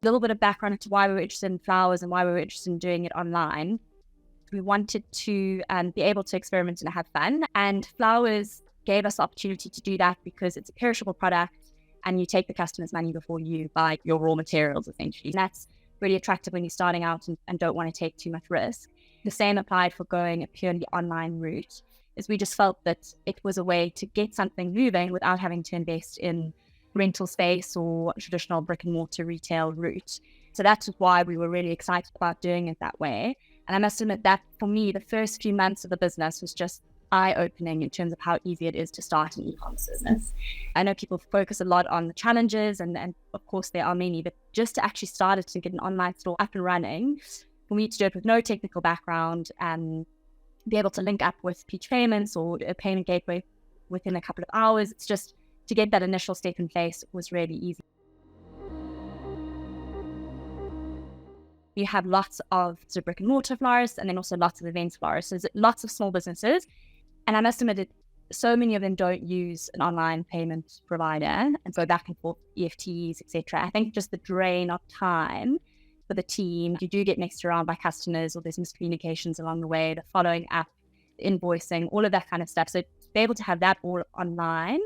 little bit of background into why we were interested in flowers and why we were interested in doing it online. We wanted to be able to experiment and have fun. And flowers gave us the opportunity to do that because it's a perishable product and you take the customer's money before you buy your raw materials, essentially. And that's really attractive when you're starting out and don't want to take too much risk. The same applied for going a purely online route, is we just felt that it was a way to get something moving without having to invest in rental space or traditional brick and mortar retail route. So that's why we were really excited about doing it that way. And I must admit that for me, the first few months of the business was just eye-opening in terms of how easy it is to start an e-commerce business. I know people focus a lot on the challenges, and of course there are many, but just to actually start it to get an online store up and running, for me to do it with no technical background and be able to link up with Peach Payments or a payment gateway within a couple of hours, it's just to get that initial step in place was really easy. You have lots of sort of brick and mortar florists and then also lots of events florists. So there's lots of small businesses. And I must admit that so many of them don't use an online payment provider and go back and forth, EFTs, etc. I think just the drain of time for the team, you do get mixed around by customers or there's miscommunications along the way, the following up, the invoicing, all of that kind of stuff. So to be able to have that all online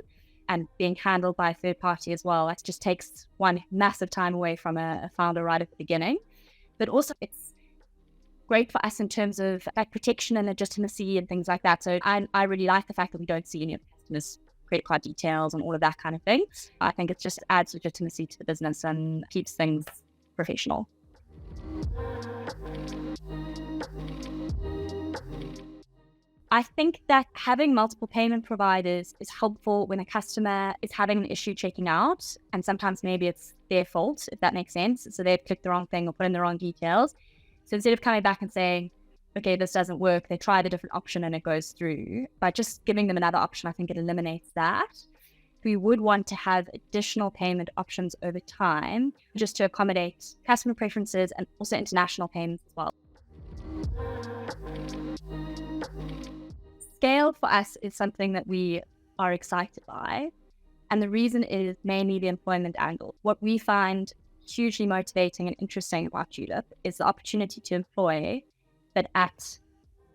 and being handled by a third party as well, that just takes one massive time away from a founder right at the beginning. But also it's great for us in terms of protection and legitimacy and things like that. So I really like the fact that we don't see any of the customers' credit card details and all of that kind of thing. I think it just adds legitimacy to the business and keeps things professional. I think that having multiple payment providers is helpful when a customer is having an issue checking out, and sometimes maybe it's their fault, if that makes sense. So they've clicked the wrong thing or put in the wrong details. So instead of coming back and saying, okay, this doesn't work, they tried a different option and it goes through. By just giving them another option, I think it eliminates that. We would want to have additional payment options over time just to accommodate customer preferences and also international payments as well. Scale for us is something that we are excited by. And the reason is mainly the employment angle. What we find hugely motivating and interesting about Julep is the opportunity to employ, but at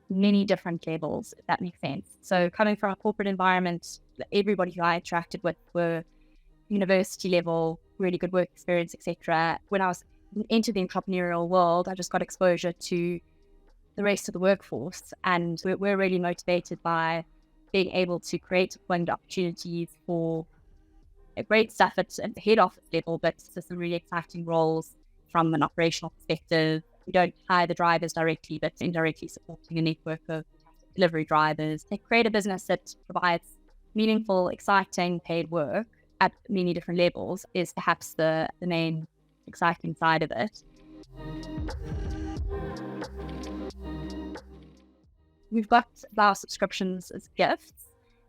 many different levels, if that makes sense. So coming from a corporate environment, everybody who I interacted with were university level, really good work experience, etc. When I was into the entrepreneurial world, I just got exposure to the rest of the workforce, and we're really motivated by being able to create employment opportunities for great stuff at the head office level, but some really exciting roles from an operational perspective. We don't hire the drivers directly, but indirectly supporting a network of delivery drivers. They create a business that provides meaningful, exciting paid work at many different levels is perhaps the main exciting side of it. We've got flower subscriptions as gifts,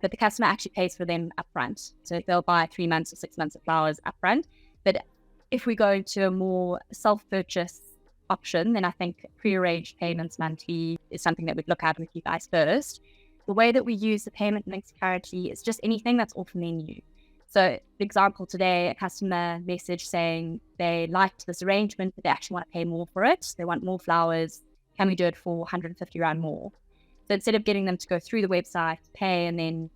but the customer actually pays for them upfront. So they'll buy 3 months or 6 months of flowers upfront. But if we go into a more self-purchase option, then I think pre-arranged payments monthly is something that we'd look at with you guys first. The way that we use the payment links currently is just anything that's off menu. So, for example, today, a customer message saying they liked this arrangement, but they actually want to pay more for it. They want more flowers. Can we do it for 150 Rand more? So instead of getting them to go through the website, pay, and then,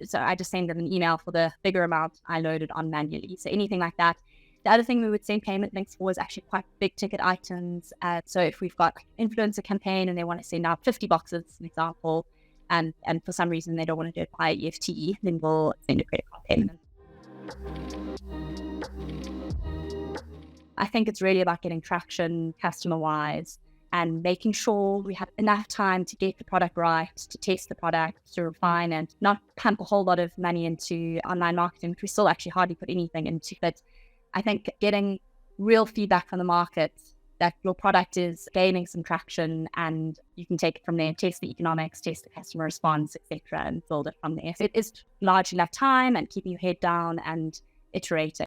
so I just send them an email for the bigger amount I loaded on manually. So anything like that. The other thing we would send payment links for is actually quite big ticket items. So if we've got influencer campaign and they want to send out 50 boxes, as an example, and for some reason they don't want to do it by EFT, then we'll send a credit card payment. I think it's really about getting traction customer-wise and making sure we have enough time to get the product right, to test the product, to refine, and not pump a whole lot of money into online marketing, which we still actually hardly put anything into. But I think getting real feedback from the market that your product is gaining some traction and you can take it from there, test the economics, test the customer response, etc., and build it from there. So it is largely enough time and keeping your head down and iterating.